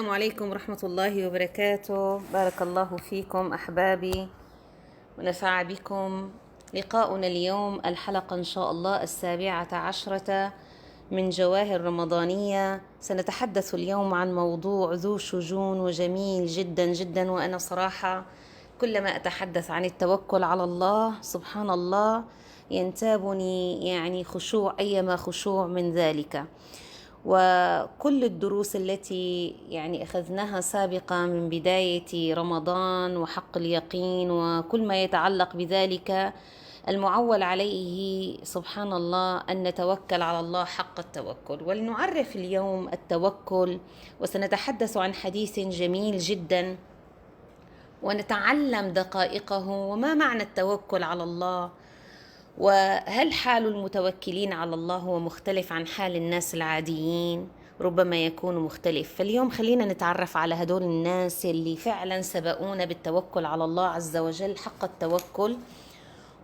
السلام عليكم ورحمة الله وبركاته. بارك الله فيكم أحبابي ونفع بكم. لقاؤنا اليوم الحلقة إن شاء الله 17 من جواهر رمضانية. سنتحدث اليوم عن موضوع ذو شجون وجميل جدا جدا، وأنا صراحة كلما أتحدث عن التوكل على الله سبحان الله ينتابني خشوع أيما خشوع من ذلك. وكل الدروس التي أخذناها سابقا من بداية رمضان وحق اليقين وكل ما يتعلق بذلك، المعول عليه سبحان الله أن نتوكل على الله حق التوكل. ولنعرف اليوم التوكل، وسنتحدث عن حديث جميل جدا ونتعلم دقائقه وما معنى التوكل على الله، وهل حال المتوكلين على الله هو مختلف عن حال الناس العاديين؟ ربما يكون مختلف. فاليوم خلينا نتعرف على هدول الناس اللي فعلا سبقونا بالتوكل على الله عز وجل حق التوكل،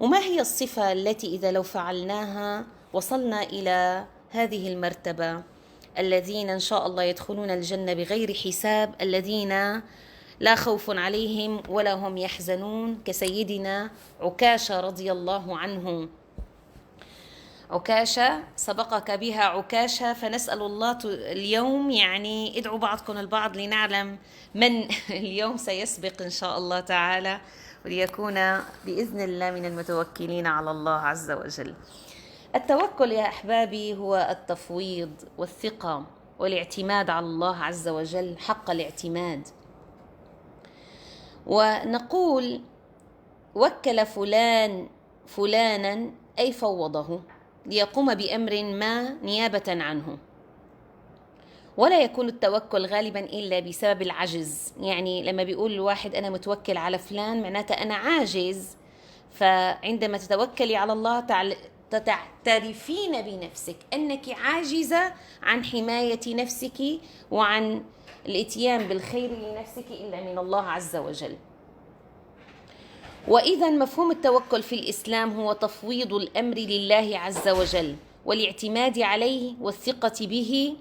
وما هي الصفة التي إذا لو فعلناها وصلنا إلى هذه المرتبة، الذين إن شاء الله يدخلون الجنة بغير حساب، الذين لا خوف عليهم ولا هم يحزنون، كسيدنا عكاشة رضي الله عنه. عكاشة سبقك بها عكاشة، فنسأل الله اليوم ادعوا بعضكم البعض لنعلم من اليوم سيسبق إن شاء الله تعالى، وليكون بإذن الله من المتوكلين على الله عز وجل. التوكل يا أحبابي هو التفويض والثقة والاعتماد على الله عز وجل حق الاعتماد. ونقول وكل فلانا أي فوضه ليقوم بأمر ما نيابة عنه. ولا يكون التوكل غالبا إلا بسبب العجز، لما بيقول الواحد أنا متوكل على فلان معناته أنا عاجز. فعندما تتوكلي على الله تعترفين بنفسك أنك عاجزة عن حماية نفسك وعن الاتيان بالخير لنفسك إلا من الله عز وجل. وإذا مفهوم التوكل في الإسلام هو تفويض الأمر لله عز وجل والاعتماد عليه والثقة به.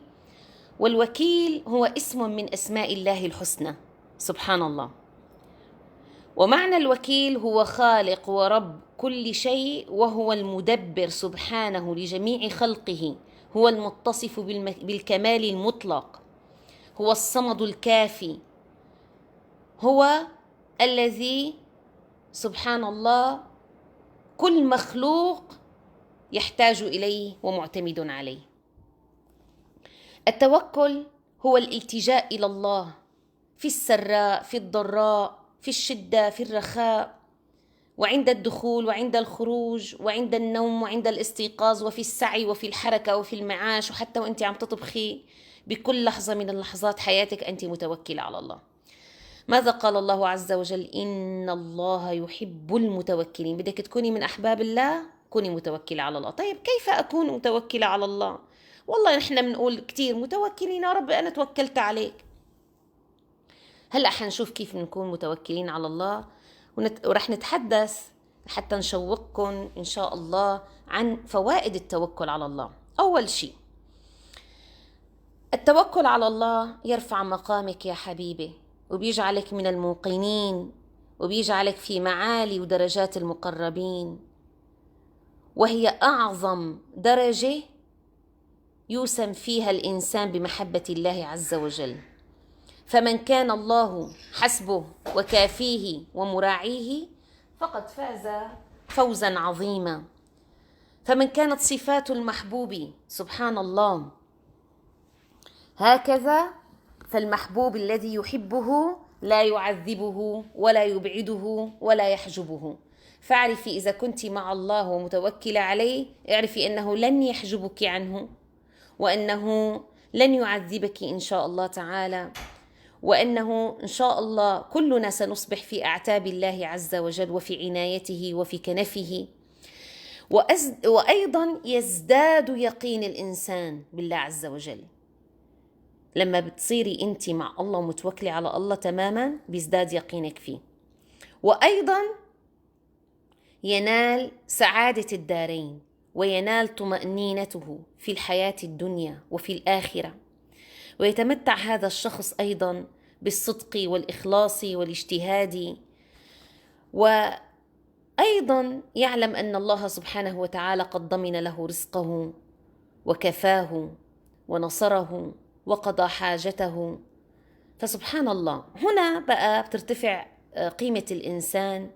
والوكيل هو اسم من أسماء الله الحسنى سبحان الله. ومعنى الوكيل هو خالق ورب كل شيء، وهو المدبر سبحانه لجميع خلقه، هو المتصف بالكمال المطلق، هو الصمد الكافي، هو الذي سبحان الله كل مخلوق يحتاج إليه ومعتمد عليه. التوكل هو الالتجاء إلى الله في السراء في الضراء في الشدة في الرخاء، وعند الدخول وعند الخروج وعند النوم وعند الاستيقاظ، وفي السعي وفي الحركة وفي المعاش، وحتى وانت عم تطبخي، بكل لحظة من اللحظات حياتك أنت متوكلة على الله. ماذا قال الله عز وجل؟ إن الله يحب المتوكلين. بدك تكوني من أحباب الله، كوني متوكلة على الله. طيب كيف أكون متوكلة على الله؟ والله نحن بنقول كتير متوكلين يا رب أنا توكلت عليك. هلأ حنشوف كيف نكون متوكلين على الله، ورح نتحدث حتى نشوقكم إن شاء الله عن فوائد التوكل على الله. أول شيء، التوكل على الله يرفع مقامك يا حبيبي، وبيجعلك من الموقنين، وبيجعلك في معالي ودرجات المقربين، وهي أعظم درجة يوسم فيها الإنسان بمحبة الله عز وجل. فمن كان الله حسبه وكافيه ومراعيه فقد فاز فوزا عظيما. فمن كانت صفات المحبوب سبحان الله هكذا، فالمحبوب الذي يحبه لا يعذبه ولا يبعده ولا يحجبه. فاعرفي إذا كنت مع الله ومتوكلة عليه، اعرفي أنه لن يحجبك عنه، وأنه لن يعذبك إن شاء الله تعالى، وأنه إن شاء الله كلنا سنصبح في أعتاب الله عز وجل وفي عنايته وفي كنفه. وأيضا يزداد يقين الإنسان بالله عز وجل. لما بتصيري أنت مع الله ومتوكلة على الله تماما بيزداد يقينك فيه. وأيضا ينال سعادة الدارين، وينال طمأنينته في الحياة الدنيا وفي الآخرة. ويتمتع هذا الشخص أيضا بالصدق والإخلاص والاجتهاد، وأيضا يعلم أن الله سبحانه وتعالى قد ضمن له رزقه وكفاه ونصره وقضى حاجته. فسبحان الله، هنا بقى بترتفع قيمة الإنسان،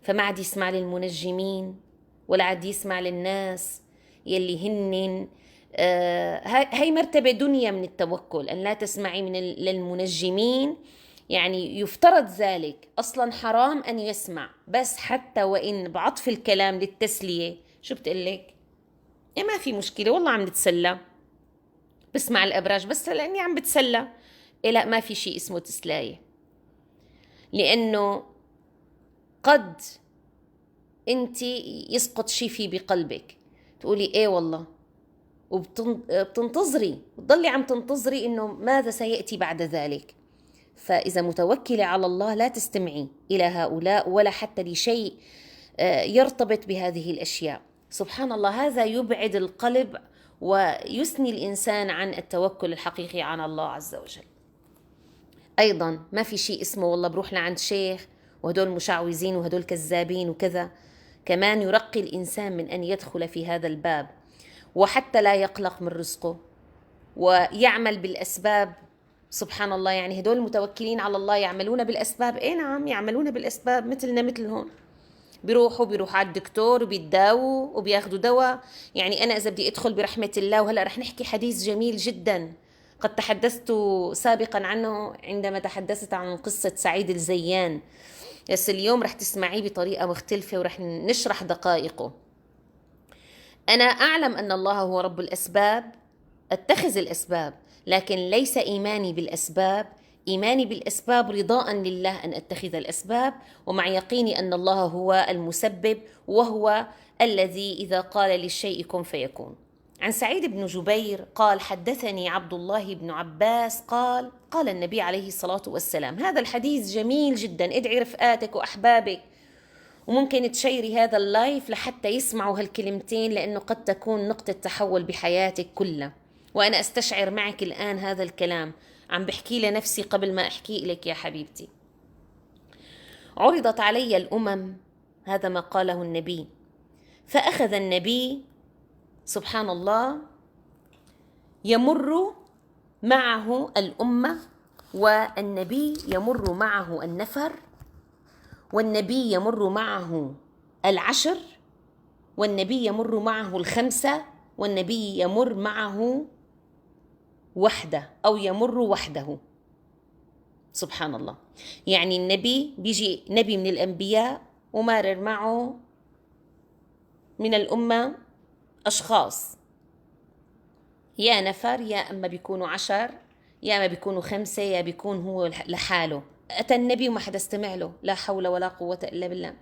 فما عاد يسمع للمنجمين ولا عاد يسمع للناس يلي هن هاي مرتبة دنيا من التوكل، أن لا تسمعي للمنجمين، يعني يفترض ذلك، أصلا حرام أن يسمع، بس حتى وإن بعطف الكلام للتسلية، شو بتقلك؟ يا ما في مشكلة والله عم نتسلى، بسمع الأبراج بس لأني عم بتسلى. إيه لا، ما في شيء اسمه تسلاية، لأنه قد أنت يسقط شيء في بقلبك تقولي إيه والله، وبتنتظري، بتضلي عم تنتظري إنه ماذا سيأتي بعد ذلك. فإذا متوكلة على الله لا تستمعي إلى هؤلاء ولا حتى لشيء يرتبط بهذه الأشياء. سبحان الله، هذا يبعد القلب ويثني الإنسان عن التوكل الحقيقي على الله عز وجل. أيضا ما في شيء اسمه والله بروح لعند شيخ وهدول مشعوذين وهدول كذابين وكذا، كمان يرقي الإنسان من أن يدخل في هذا الباب، وحتى لا يقلق من رزقه ويعمل بالأسباب. سبحان الله، يعني هدول المتوكلين على الله يعملون بالأسباب، إيه نعم يعملون بالأسباب مثلنا مثلهم، بيروحوا على الدكتور وبيتداووا وبياخدوا دواء. يعني أنا إذا بدي أدخل برحمة الله، وهلأ رح نحكي حديث جميل جدا قد تحدثت سابقا عنه عندما تحدثت عن قصة سعيد الزيان، بس اليوم رح تسمعيه بطريقة مختلفة ورح نشرح دقائقه. أنا أعلم أن الله هو رب الأسباب، أتخذ الأسباب، لكن ليس إيماني بالأسباب. إيماني بالأسباب رضاء لله أن أتخذ الأسباب، ومع يقيني أن الله هو المسبب، وهو الذي إذا قال للشيء كن فيكون. عن سعيد بن جبير قال: حدثني عبد الله بن عباس قال النبي عليه الصلاة والسلام. هذا الحديث جميل جدا، ادعي رفقاتك وأحبابك، وممكن تشيري هذا اللايف لحتى يسمعوا هالكلمتين، لأنه قد تكون نقطة تحول بحياتك كلها. وأنا أستشعر معك الآن هذا الكلام، عم بحكي لنفسي قبل ما أحكي لك يا حبيبتي. عرضت علي الأمم، هذا ما قاله النبي، فأخذ النبي سبحان الله يمر معه الأمة، والنبي يمر معه النفر، والنبي يمر معه العشر، والنبي يمر معه الخمسة، والنبي يمر معه وحده أو يمر وحده. سبحان الله، يعني النبي بيجي نبي من الأنبياء ومارر معه من الأمة أشخاص، يا نفر، يا أما بيكونوا 10، يا أما بيكونوا 5، يا بيكون هو لحاله. أتى النبي وما حدا استمع له، لا حول ولا قوة إلا بالله.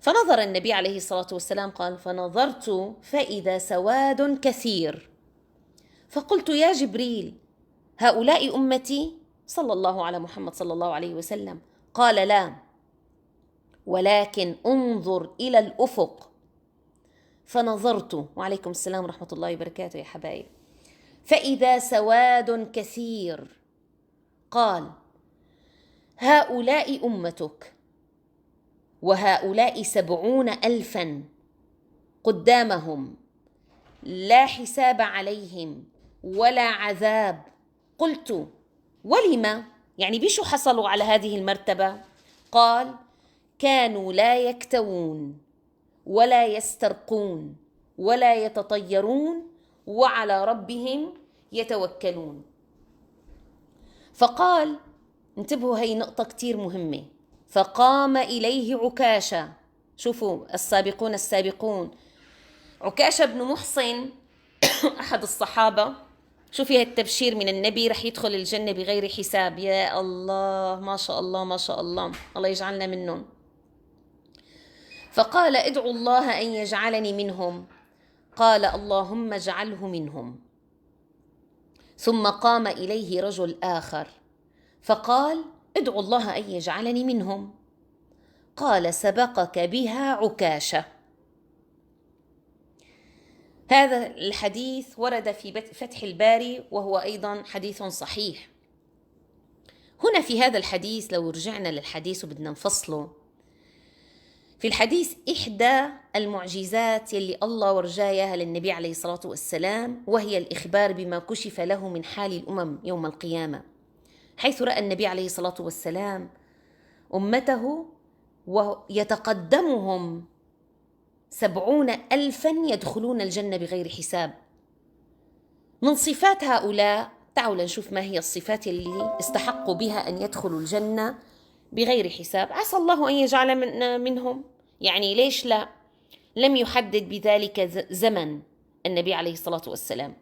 فنظر النبي عليه الصلاة والسلام قال: فنظرت فإذا سواد كثير، فقلت: يا جبريل، هؤلاء أمتي؟ صلى الله على محمد صلى الله عليه وسلم. قال: لا، ولكن انظر إلى الأفق. فنظرت، وعليكم السلام ورحمة الله وبركاته يا حبايب، فإذا سواد كثير. قال: هؤلاء أمتك، وهؤلاء 70,000 قدامهم، لا حساب عليهم ولا عذاب. قلت: ولم؟ يعني بشو حصلوا على هذه المرتبة؟ قال: كانوا لا يكتوون ولا يسترقون ولا يتطيرون وعلى ربهم يتوكلون. فقال، انتبهوا هي نقطة كتير مهمة، فقام إليه عكاشة. شوفوا السابقون السابقون، عكاشة بن محصن أحد الصحابة، شوفي هالتبشير من النبي، رح يدخل الجنة بغير حساب. يا الله، ما شاء الله ما شاء الله، الله يجعلنا منهم. فقال: ادعوا الله أن يجعلني منهم. قال: اللهم اجعله منهم. ثم قام إليه رجل آخر فقال: ادعوا الله أن يجعلني منهم. قال: سبقك بها عكاشة. هذا الحديث ورد في فتح الباري وهو أيضا حديث صحيح. هنا في هذا الحديث لو رجعنا للحديث وبدنا نفصله، في الحديث إحدى المعجزات يلي الله ورجاها للنبي عليه الصلاة والسلام، وهي الإخبار بما كشف له من حال الأمم يوم القيامة، حيث رأى النبي عليه الصلاة والسلام أمته ويتقدمهم 70,000 يدخلون الجنة بغير حساب. من صفات هؤلاء، تعالوا لنشوف ما هي الصفات اللي استحقوا بها أن يدخلوا الجنة بغير حساب. عسى الله أن يجعل منهم، يعني ليش لا؟ لم يحدد بذلك زمن النبي عليه الصلاة والسلام.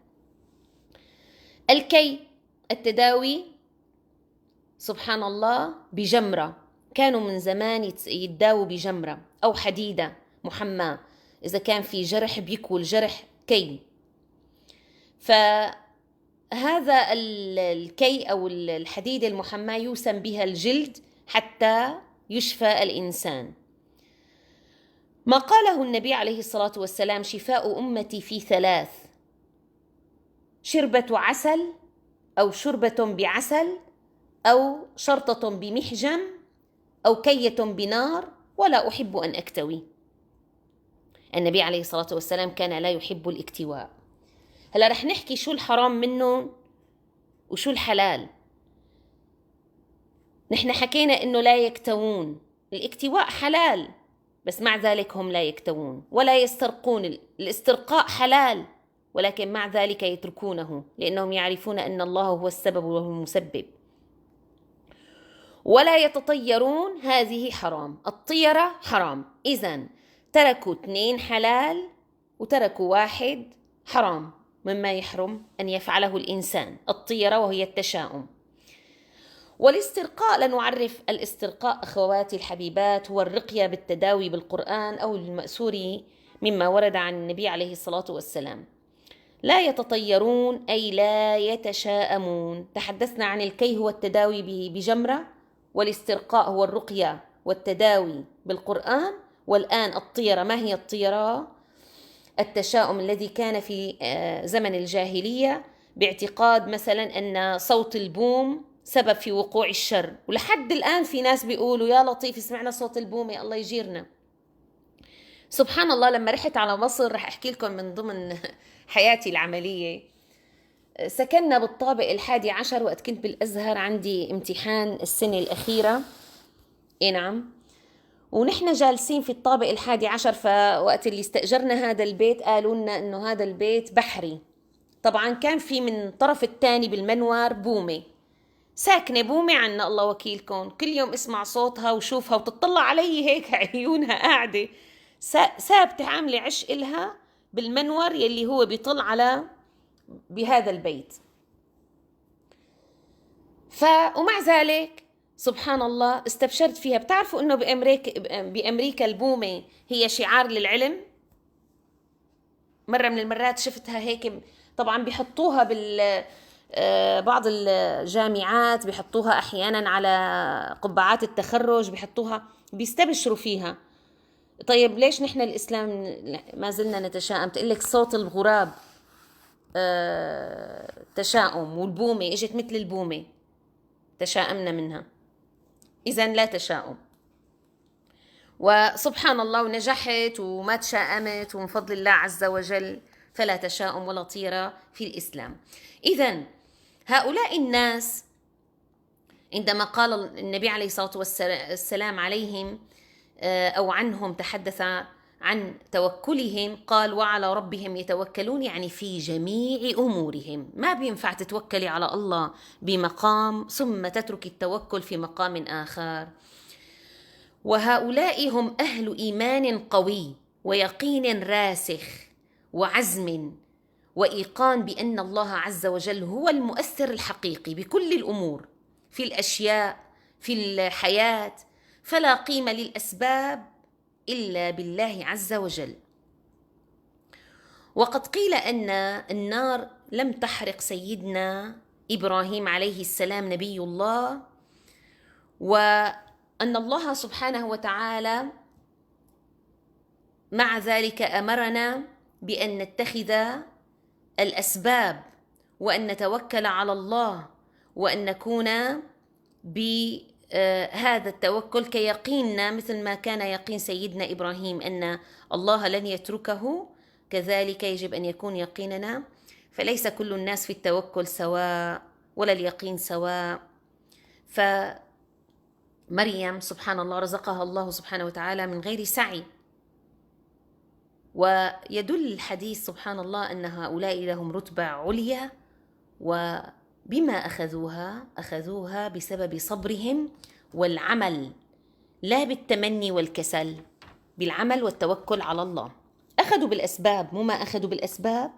الكي، التداوي سبحان الله بجمرة، كانوا من زمان يتداووا بجمرة أو حديدة محماة، إذا كان في جرح بيكووا الجرح كي. فهذا الكي أو الحديدة المحماة يوسم بها الجلد حتى يشفى الإنسان. ما قاله النبي عليه الصلاة والسلام: شفاء أمتي في 3: شربة عسل أو شربة بعسل أو شرطة بمحجم أو كية بنار ولا أحب أن أكتوي. النبي عليه الصلاة والسلام كان لا يحب الاكتواء. هلا رح نحكي شو الحرام منه وشو الحلال. نحن حكينا إنه لا يكتوون، الاكتواء حلال، بس مع ذلك هم لا يكتوون ولا يسترقون. الاسترقاء حلال، ولكن مع ذلك يتركونه لأنهم يعرفون أن الله هو السبب وهو المسبب. ولا يتطيرون، هذه حرام، الطيرة حرام. إذن تركوا 2 حلال وتركوا 1 حرام مما يحرم أن يفعله الإنسان، الطيرة وهي التشاؤم. والاسترقاء، لنعرف الاسترقاء أخواتي الحبيبات هو الرقية بالتداوي بالقرآن أو المأثور مما ورد عن النبي عليه الصلاة والسلام. لا يتطيرون أي لا يتشاءمون. تحدثنا عن الكي هو التداوي بجمرة، والاسترقاء هو الرقية والتداوي بالقرآن، والآن الطيرة. ما هي الطيرة؟ التشاؤم الذي كان في زمن الجاهلية باعتقاد مثلا أن صوت البوم سبب في وقوع الشر، ولحد الآن في ناس بيقولوا يا لطيف سمعنا صوت البوم يا الله يجيرنا. سبحان الله، لما رحت على مصر، رح أحكي لكم من ضمن حياتي العملية، سكننا بالطابق 11 وقت كنت بالأزهر، عندي امتحان السنة الأخيرة. نعم، ونحن جالسين في الطابق 11، فوقت اللي استأجرنا هذا البيت قالوا لنا إنه هذا البيت بحري. طبعا كان في من الطرف الثاني بالمنور بومة، ساكنة بومة عنا الله وكيلكم، كل يوم اسمع صوتها وشوفها وتطلع علي هيك عيونها قاعدة ثابتة عاملة عش إلها بالمنور يلي هو بيطل على بهذا البيت. ومع ذلك سبحان الله استبشرت فيها. بتعرفوا انه بأمريكا البومة هي شعار للعلم. مرة من المرات شفتها هيك، طبعا بيحطوها بعض الجامعات، بيحطوها احيانا على قبعات التخرج، بيحطوها بيستبشروا فيها. طيب ليش نحن الإسلام ما زلنا نتشائم؟ تقلك صوت الغراب تشاؤم، والبومة اجت مثل البومة تشاءمنا منها. إذن لا تشاؤم. وسبحان الله، ونجحت وما تشاءمت، ومن فضل الله عز وجل فلا تشاؤم ولا طيرة في الإسلام. إذن هؤلاء الناس عندما قال النبي عليه الصلاة والسلام عليهم أو عنهم، تحدث عن توكلهم، قال وعلى ربهم يتوكلون، يعني في جميع أمورهم. ما بينفع تتوكلي على الله بمقام ثم تترك التوكل في مقام آخر. وهؤلاء هم أهل إيمان قوي ويقين راسخ وعزم وإيقان بأن الله عز وجل هو المؤثر الحقيقي بكل الأمور في الأشياء في الحياة، فلا قيمة للأسباب إلا بالله عز وجل. وقد قيل أن النار لم تحرق سيدنا إبراهيم عليه السلام نبي الله، وأن الله سبحانه وتعالى مع ذلك أمرنا بأن نتخذ الأسباب وأن نتوكل على الله وأن نكون بهذا التوكل كيقيننا، مثل ما كان يقين سيدنا إبراهيم أن الله لن يتركه، كذلك يجب أن يكون يقيننا. فليس كل الناس في التوكل سواء ولا اليقين سواء. فمريم سبحان الله رزقها الله سبحانه وتعالى من غير سعي، ويدل الحديث سبحان الله أن هؤلاء لهم رتبة عليا، وبما أخذوها بسبب صبرهم والعمل، لا بالتمني والكسل، بالعمل والتوكل على الله. أخذوا بالأسباب، مو ما أخذوا بالأسباب،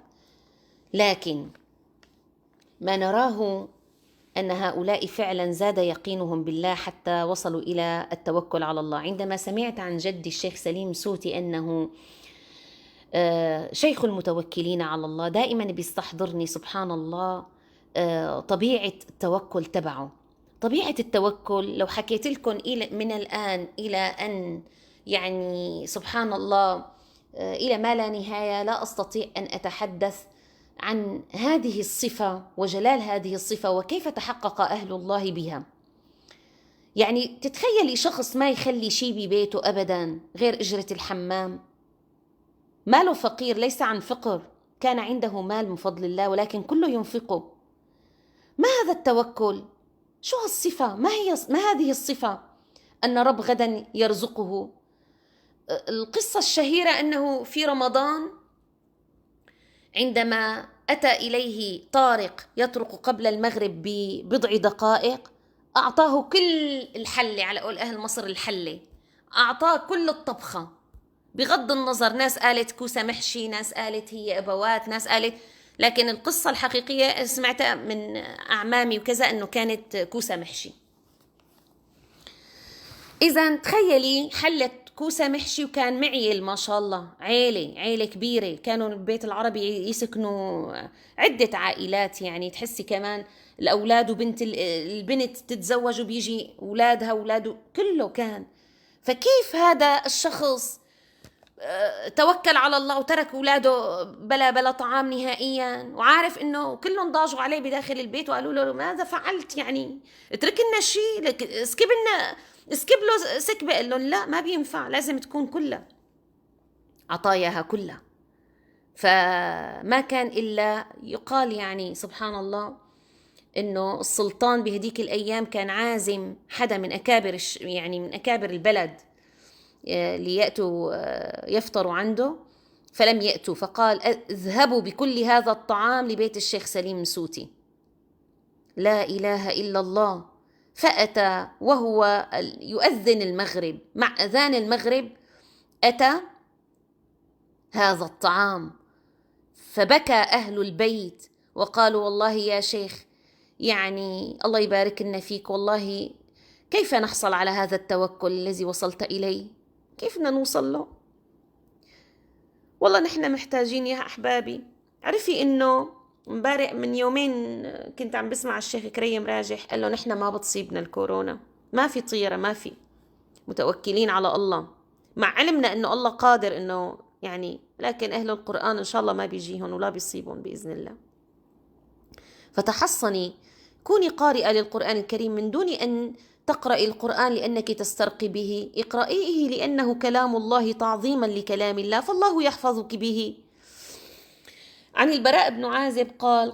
لكن ما نراه أن هؤلاء فعلا زاد يقينهم بالله حتى وصلوا إلى التوكل على الله. عندما سمعت عن جدي الشيخ سليم سوتي أنه شيخ المتوكلين على الله، دائما بيستحضرني سبحان الله طبيعة التوكل تبعه. طبيعة التوكل لو حكيت لكم من الآن إلى أن يعني سبحان الله إلى ما لا نهاية، لا أستطيع أن أتحدث عن هذه الصفة وجلال هذه الصفة وكيف تحقق أهل الله بها. يعني تتخيلي شخص ما يخلي شيء ببيته أبدا غير أجرة الحمام، ماله فقير، ليس عن فقر، كان عنده مال من فضل الله ولكن كله ينفقه. ما هذا التوكل؟ شو هالصفة؟ ما هذه الصفة؟ أن رب غدا يرزقه. القصة الشهيرة أنه في رمضان عندما أتى إليه طارق يطرق قبل المغرب ببضع دقائق، أعطاه كل الحلة، على قول أهل مصر الحلة، أعطاه كل الطبخة، بغض النظر ناس قالت كوسة محشي، ناس قالت هي أبوات، ناس قالت، لكن القصة الحقيقية سمعتها من أعمامي وكذا أنه كانت كوسة محشي. إذا تخيلي حلة كوسة محشي، وكان معيل ما شاء الله، عيلة كبيرة، كانوا البيت العربي يسكنوا عدة عائلات، يعني تحسي كمان الأولاد وبنت البنت تتزوج وبيجي أولاده كله كان. فكيف هذا الشخص توكل على الله وترك أولاده بلا طعام نهائيا، وعارف إنه كلهم ضاجوا عليه بداخل البيت وقالوا له ماذا فعلت، يعني اترك لنا شيء، اسكب له سكبة. قال لهم لا، ما بينفع، لازم تكون كلها، عطاياها كلها. فما كان إلا يقال يعني سبحان الله إنه السلطان بهديك الأيام كان عازم حدا من أكابر يعني من أكابر البلد ليأتوا يفطروا عنده، فلم يأتوا، فقال اذهبوا بكل هذا الطعام لبيت الشيخ سليم سوتي. لا إله إلا الله. فأتى وهو يؤذن المغرب، مع أذان المغرب أتى هذا الطعام، فبكى أهل البيت وقالوا والله يا شيخ، يعني الله يبارك لنا فيك، والله كيف نحصل على هذا التوكل الذي وصلت إليه؟ كيف بدنا نوصل له؟ والله نحن محتاجين يا أحبابي. عرفي إنه مبارح من يومين كنت عم بسمع الشيخ كريم راجح قال له نحن ما بتصيبنا الكورونا، ما في طيرة، ما في، متوكلين على الله، مع علمنا إنه الله قادر إنه يعني، لكن أهل القرآن إن شاء الله ما بيجيهم ولا بيصيبهم بإذن الله. فتحصني، كوني قارئة للقرآن الكريم من دون أن تقرأي القرآن لأنك تسترقي به، اقرأيه لأنه كلام الله تعظيما لكلام الله، فالله يحفظك به. عن البراء بن عازب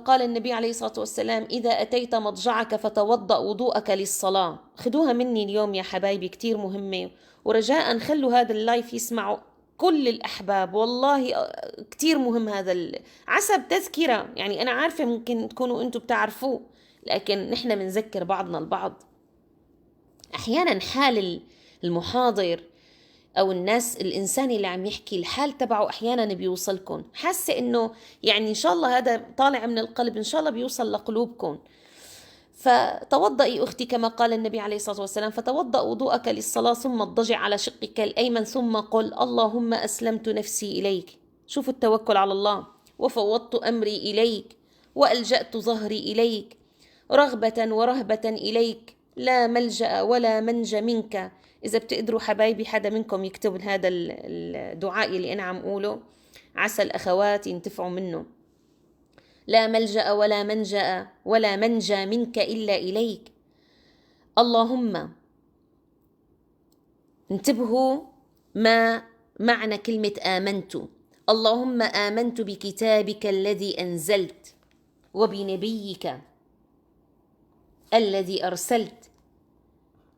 قال النبي عليه الصلاة والسلام إذا أتيت مضجعك فتوضأ وضوءك للصلاة. خدوها مني اليوم يا حبايبي، كتير مهمة، ورجاء خلوا هذا اللايف يسمعوا كل الأحباب، والله كتير مهم هذا عسب تذكرة. يعني أنا عارفة ممكن تكونوا أنتوا بتعرفوه، لكن نحن بنذكر بعضنا البعض. أحيانا حال المحاضر أو الإنسان اللي عم يحكي الحال تبعه أحيانا بيوصلكم، حاسة إنه يعني إن شاء الله هذا طالع من القلب، إن شاء الله بيوصل لقلوبكم. فتوضئي أختي كما قال النبي عليه الصلاة والسلام، فتوضأ وضوءك للصلاة ثم اضطجع على شقك الأيمن ثم قل اللهم أسلمت نفسي إليك. شوفوا التوكل على الله. وفوضت أمري إليك وألجأت ظهري إليك رغبة ورهبة إليك لا ملجأ ولا منجى منك. إذا بتقدروا حبايبي حدا منكم يكتب هذا الدعاء اللي أنا عم أقوله، عسى الأخوات ينتفعوا منه. لا ملجأ ولا منجأ ولا منجى منك إلا إليك. اللهم، انتبهوا ما معنى كلمة آمنت. اللهم آمنت بكتابك الذي أنزلت وبنبيك الذي أرسلت.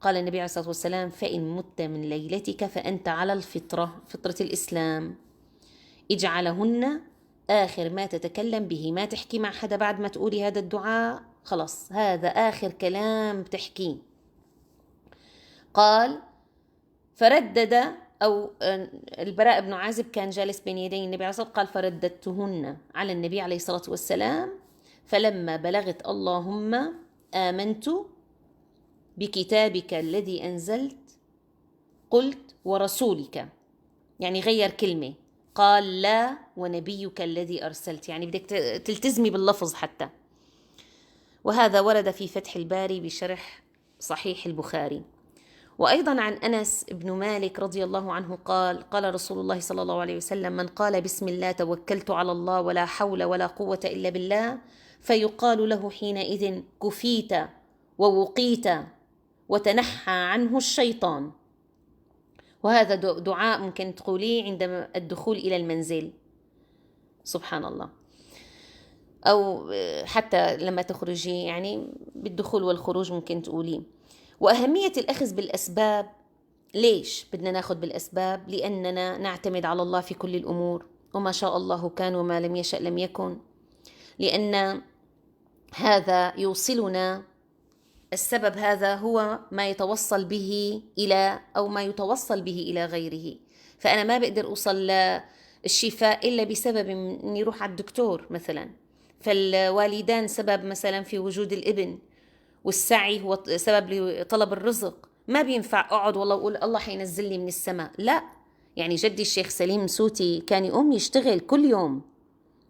قال النبي عليه الصلاة والسلام: فإن مت من ليلتك فأنت على الفطرة، فطرة الإسلام، اجعلهن آخر ما تتكلم به. ما تحكي مع حدا بعد ما تقولي هذا الدعاء، خلص هذا آخر كلام بتحكيه. قال: فردد، أو البراء بن عازب كان جالس بين يدي النبي عليه الصلاة والسلام، قال: فرددتهن على النبي عليه الصلاة والسلام، فلما بلغت اللهم آمنت بكتابك الذي أنزلت قلت ورسولك، يعني غير كلمة، قال: لا ونبيك الذي أرسلت، يعني بدك تلتزمي باللفظ حتى. وهذا ورد في فتح الباري بشرح صحيح البخاري. وأيضا عن أنس بن مالك رضي الله عنه قال: قال رسول الله صلى الله عليه وسلم: من قال بسم الله توكلت على الله ولا حول ولا قوة إلا بالله، فيقال له حينئذ كفيت ووقيت وتنحى عنه الشيطان. وهذا دعاء ممكن تقوليه عند الدخول إلى المنزل، سبحان الله، أو حتى لما تخرجي، يعني بالدخول والخروج ممكن تقوليه. وأهمية الأخذ بالأسباب. ليش بدنا ناخذ بالأسباب؟ لأننا نعتمد على الله في كل الأمور، وما شاء الله كان وما لم يشأ لم يكن. لأن هذا يوصلنا، السبب هذا هو ما يتوصل به إلى، أو ما يتوصل به إلى غيره. فأنا ما بقدر أوصل للشفاء إلا بسبب إني أروح على الدكتور مثلا. فالوالدان سبب مثلا في وجود الابن، والسعي هو سبب لطلب الرزق. ما بينفع أقعد والله أقول الله حينزل لي من السماء، لا. يعني جدي الشيخ سليم سوتي كان يقوم يشتغل كل يوم،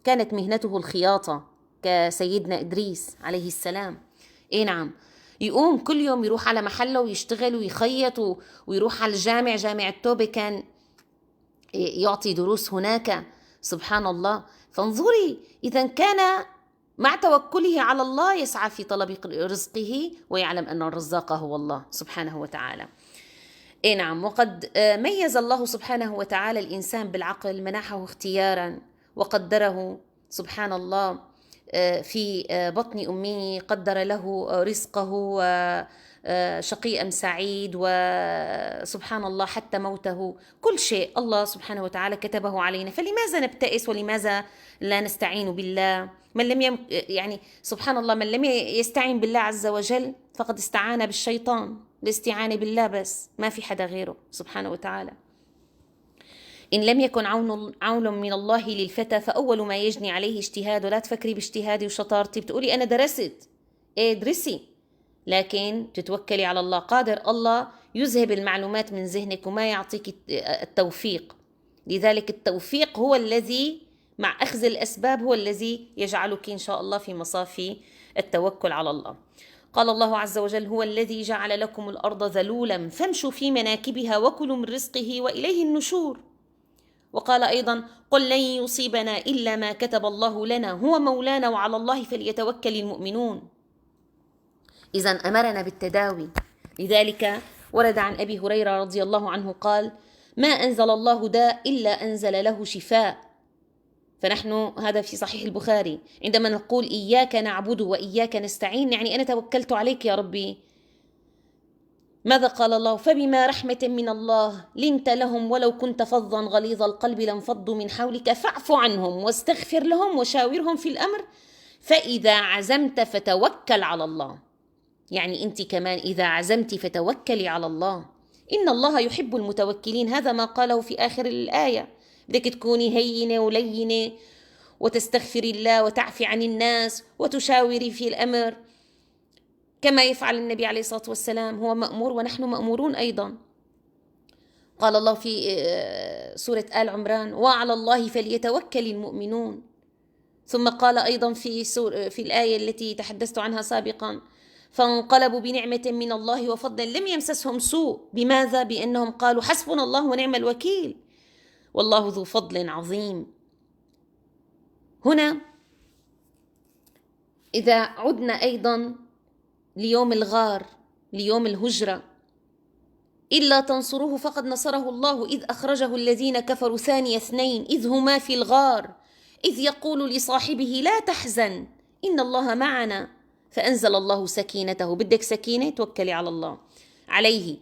كانت مهنته الخياطة كسيدنا إدريس عليه السلام. إيه نعم، يقوم كل يوم يروح على محله ويشتغل ويخيط ويروح على الجامع، جامع التوبة كان يعطي دروس هناك، سبحان الله. فانظري، إذا كان مع توكله على الله يسعى في طلب رزقه، ويعلم أن الرزاق هو الله سبحانه وتعالى. إيه نعم. وقد ميز الله سبحانه وتعالى الإنسان بالعقل، منحه اختيارا وقدره سبحان الله في بطن أمه، قدر له رزقه شقي أم سعيد، وسبحان الله حتى موته، كل شيء الله سبحانه وتعالى كتبه علينا. فلماذا نبتئس ولماذا لا نستعين بالله؟ من لم يعني سبحان الله، من لم يستعين بالله عز وجل فقد استعان بالشيطان. الاستعانة بالله بس، ما في حدا غيره سبحانه وتعالى. إن لم يكن عون من الله للفتى فأول ما يجني عليه اجتهاد. ولا تفكري باجتهادي وشطارتي، بتقولي أنا درست، إيه درسي، لكن تتوكلي على الله. قادر الله يذهب المعلومات من ذهنك وما يعطيك التوفيق. لذلك التوفيق هو الذي مع أخذ الأسباب هو الذي يجعلك إن شاء الله في مصاف التوكل على الله. قال الله عز وجل: هو الذي جعل لكم الأرض ذلولا فامشوا في مناكبها وكلوا من رزقه وإليه النشور. وقال أيضا: قل لن يصيبنا إلا ما كتب الله لنا هو مولانا وعلى الله فليتوكل المؤمنون. إذن أمرنا بالتداوي. لذلك ورد عن أبي هريرة رضي الله عنه قال: ما أنزل الله داء إلا أنزل له شفاء. فنحن هذا في صحيح البخاري، عندما نقول إياك نعبد وإياك نستعين، يعني أنا توكلت عليك يا ربي. ماذا قال الله؟ فبما رحمة من الله لنت لهم ولو كنت فظا غليظ القلب لانفضوا من حولك فاعف عنهم واستغفر لهم وشاورهم في الأمر فإذا عزمت فتوكل على الله. يعني أنت كمان إذا عزمت فتوكلي على الله، إن الله يحب المتوكلين. هذا ما قاله في آخر الآية. بدك تكوني هينة ولينة وتستغفري الله وتعفي عن الناس وتشاوري في الأمر كما يفعل النبي عليه الصلاة والسلام. هو مأمور ونحن مأمورون أيضا. قال الله في سورة آل عمران: وعلى الله فليتوكل المؤمنون. ثم قال أيضا في الآية التي تحدثت عنها سابقا: فانقلبوا بنعمة من الله وفضل لم يمسسهم سوء. بماذا؟ بأنهم قالوا حسبنا الله ونعم الوكيل والله ذو فضل عظيم. هنا إذا عدنا أيضا ليوم الغار، ليوم الهجرة، إلا تنصروه فقد نصره الله إذ أخرجه الذين كفروا ثاني اثنين إذ هما في الغار إذ يقول لصاحبه لا تحزن إن الله معنا فأنزل الله سكينته. بدك سكينة؟ توكلي على الله، عليه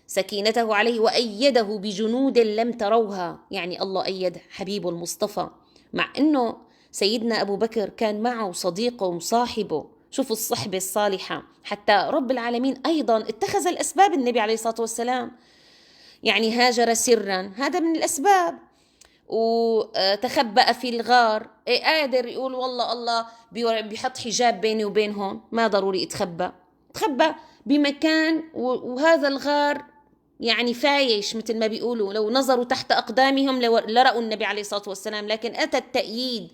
سكينته عليه وأيده بجنود لم تروها. يعني الله أيد حبيبه المصطفى، مع أنه سيدنا أبو بكر كان معه صديقه وصاحبه. شوفوا الصحبة الصالحة. حتى رب العالمين أيضا اتخذ الأسباب. النبي عليه الصلاة والسلام يعني هاجر سرا، هذا من الأسباب، وتخبأ في الغار. قادر يقول والله الله بيحط حجاب بيني وبينهم، ما ضروري تخبى بمكان، وهذا الغار يعني فايش مثل ما بيقولوا، لو نظروا تحت أقدامهم لرأوا النبي عليه الصلاة والسلام. لكن أتى التأييد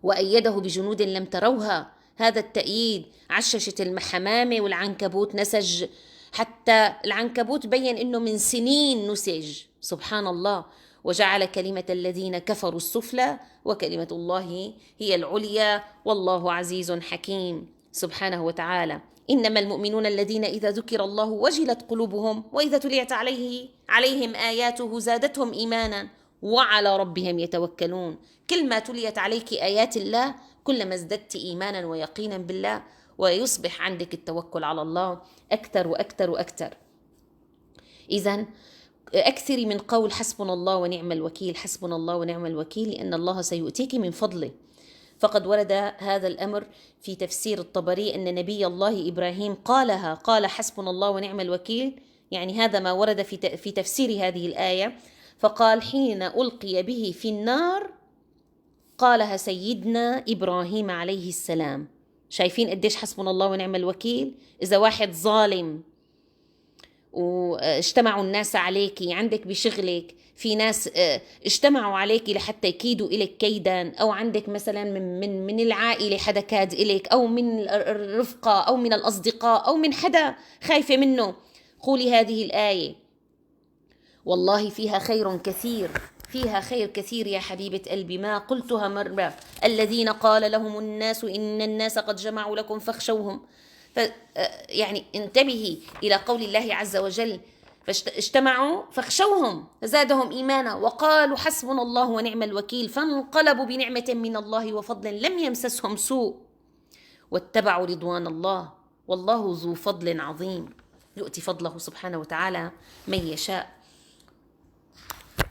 وأيده بجنود لم تروها. هذا التأييد عششت الحمامة والعنكبوت نسج، حتى العنكبوت بين إنه من سنين نسج. سبحان الله. وجعل كلمة الذين كفروا السفلى وكلمة الله هي العليا والله عزيز حكيم سبحانه وتعالى. إنما المؤمنون الذين إذا ذكر الله وجلت قلوبهم وإذا تليت عليهم آياته زادتهم إيمانا وعلى ربهم يتوكلون. كل ما تليت عليك آيات الله كلما ازددت إيمانا ويقينا بالله، ويصبح عندك التوكل على الله أكثر وأكثر وأكثر. إذن أكثري من قول حسبنا الله ونعم الوكيل، حسبنا الله ونعم الوكيل، لأن الله سيؤتيك من فضله. فقد ورد هذا الأمر في تفسير الطبري أن نبي الله إبراهيم قالها، قال حسبنا الله ونعم الوكيل. يعني هذا ما ورد في تفسير هذه الآية. فقال حين ألقي به في النار قالها سيدنا إبراهيم عليه السلام. شايفين قديش حسبنا الله ونعم الوكيل؟ إذا واحد ظالم واجتمعوا الناس عليكي، عندك بشغلك في ناس اجتمعوا عليكي لحتى يكيدوا إليك كيدا، أو عندك مثلا من العائلة حدا كاد إليك، أو من الرفقة، أو من الأصدقاء، أو من حدا خايفة منه، قولي هذه الآية والله فيها خير كثير، فيها خير كثير يا حبيبة قلبي. ما قلتها مرة. الذين قال لهم الناس إن الناس قد جمعوا لكم فاخشوهم. يعني انتبهي إلى قول الله عز وجل فاجتمعوا فاخشوهم فزادهم إيمانا وقالوا حسبنا الله ونعم الوكيل فانقلبوا بنعمة من الله وفضل لم يمسسهم سوء واتبعوا رضوان الله والله ذو فضل عظيم يؤتي فضله سبحانه وتعالى من يشاء.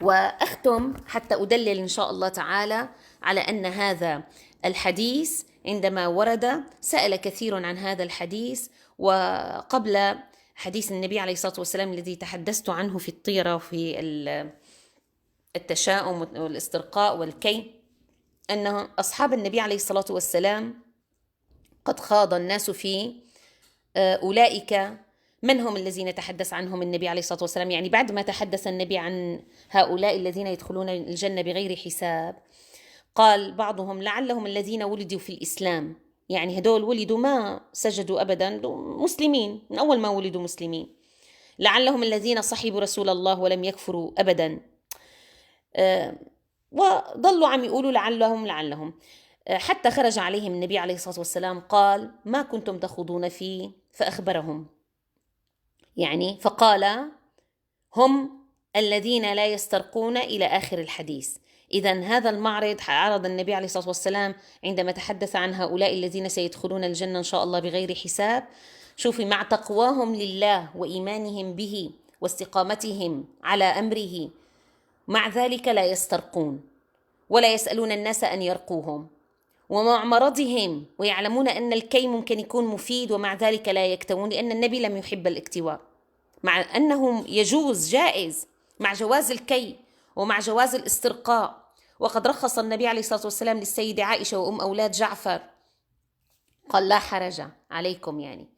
وأختم حتى أدلل إن شاء الله تعالى على أن هذا الحديث عندما ورد سأل كثير عن هذا الحديث، وقبل حديث النبي عليه الصلاة والسلام الذي تحدثت عنه في الطيرة وفي التشاؤم والاسترقاء والكي، أن أصحاب النبي عليه الصلاة والسلام قد خاض الناس في أولئك من هم الذين تحدث عنهم النبي عليه الصلاة والسلام. يعني بعد ما تحدث النبي عن هؤلاء الذين يدخلون الجنة بغير حساب، قال بعضهم لعلهم الذين ولدوا في الإسلام، يعني هدول ولدوا ما سجدوا أبدا، مسلمين من أول ما ولدوا مسلمين. لعلهم الذين صحبوا رسول الله ولم يكفروا أبدا. وظلوا عم يقولوا لعلهم حتى خرج عليهم النبي عليه الصلاة والسلام قال ما كنتم تخوضون فيه فأخبرهم، يعني فقال هم الذين لا يسترقون إلى آخر الحديث. إذن هذا المعرض عرض النبي عليه الصلاة والسلام عندما تحدث عن هؤلاء الذين سيدخلون الجنة إن شاء الله بغير حساب. شوفي مع تقواهم لله وإيمانهم به واستقامتهم على أمره، مع ذلك لا يسترقون ولا يسألون الناس أن يرقوهم، ومع مرضهم ويعلمون أن الكي ممكن يكون مفيد ومع ذلك لا يكتوون، لأن النبي لم يحب الاكتواء، مع أنه يجوز جائز مع جواز الكي ومع جواز الاسترقاء. وقد رخص النبي عليه الصلاة والسلام للسيدة عائشة وأم أولاد جعفر، قال لا حرج عليكم يعني،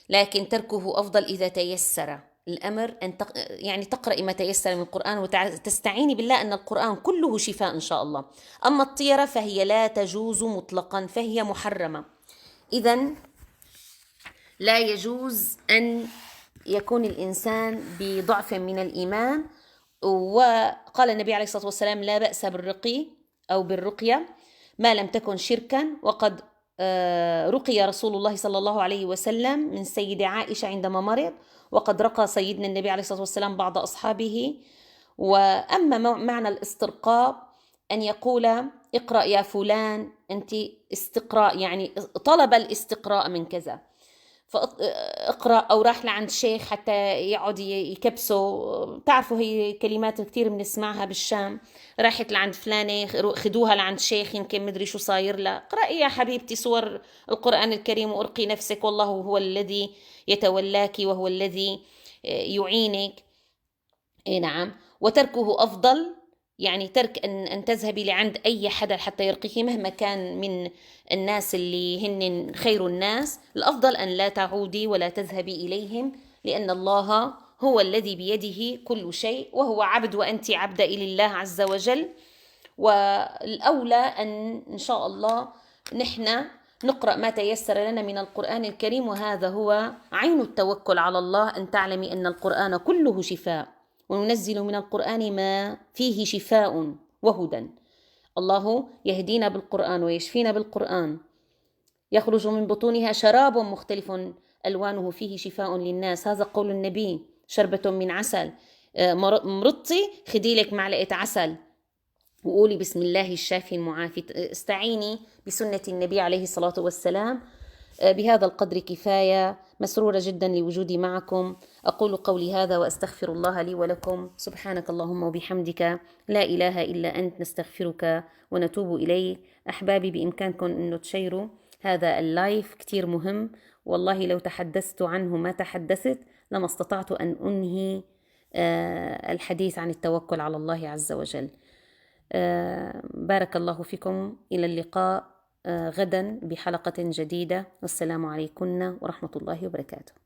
لكن تركه أفضل إذا تيسر الأمر أن يعني تقرأي ما تيسر من القرآن وتستعيني بالله أن القرآن كله شفاء إن شاء الله. أما الطيرة فهي لا تجوز مطلقا، فهي محرمة. إذن لا يجوز أن يكون الإنسان بضعف من الإيمان. وقال النبي عليه الصلاة والسلام لا بأس بالرقي أو بالرقية ما لم تكن شركا. وقد رقي رسول الله صلى الله عليه وسلم من سيدة عائشة عندما مرض، وقد رقى سيدنا النبي عليه الصلاة والسلام بعض أصحابه. وأما معنى الاسترقاء أن يقول اقرأ يا فلان، أنت استقراء يعني طلب الاستقراء من كذا، فاقرأ، أو راح لعند شيخ حتى يقعد يكبسه. تعرفوا هي كلمات كتير بنسمعها بالشام، راحت لعند فلانة خدوها لعند شيخ يمكن مدري شو صاير لها. اقرأي يا حبيبتي سور القرآن الكريم وارقي نفسك، والله هو الذي يتولاك وهو الذي يعينك. اي نعم. وتركه أفضل، يعني ترك أن تذهبي لعند أي حدا حتى يرقيك مهما كان من الناس اللي هن خير الناس. الأفضل أن لا تعودي ولا تذهبي إليهم، لأن الله هو الذي بيده كل شيء، وهو عبد وأنت عبد إلى الله عز وجل. والأولى إن شاء الله نحن نقرأ ما تيسر لنا من القرآن الكريم، وهذا هو عين التوكل على الله، أن تعلمي أن القرآن كله شفاء، وننزل من القرآن ما فيه شفاء وهدى. الله يهدينا بالقرآن ويشفينا بالقرآن. يخرج من بطونها شراب مختلف ألوانه فيه شفاء للناس، هذا قول النبي. شربة من عسل، مرضتي خدي لك معلقة عسل وقولي بسم الله الشافي المعافي. استعيني بسنة النبي عليه الصلاة والسلام. بهذا القدر كفاية. مسرورة جدا لوجودي معكم. أقول قولي هذا وأستغفر الله لي ولكم. سبحانك اللهم وبحمدك، لا إله إلا أنت، نستغفرك ونتوب إليك. أحبابي، بإمكانكم أنه تشيروا هذا اللايف، كتير مهم والله. لو تحدثت عنه ما تحدثت لما استطعت أن أنهي الحديث عن التوكل على الله عز وجل. بارك الله فيكم. إلى اللقاء غدا بحلقة جديدة، والسلام عليكم ورحمة الله وبركاته.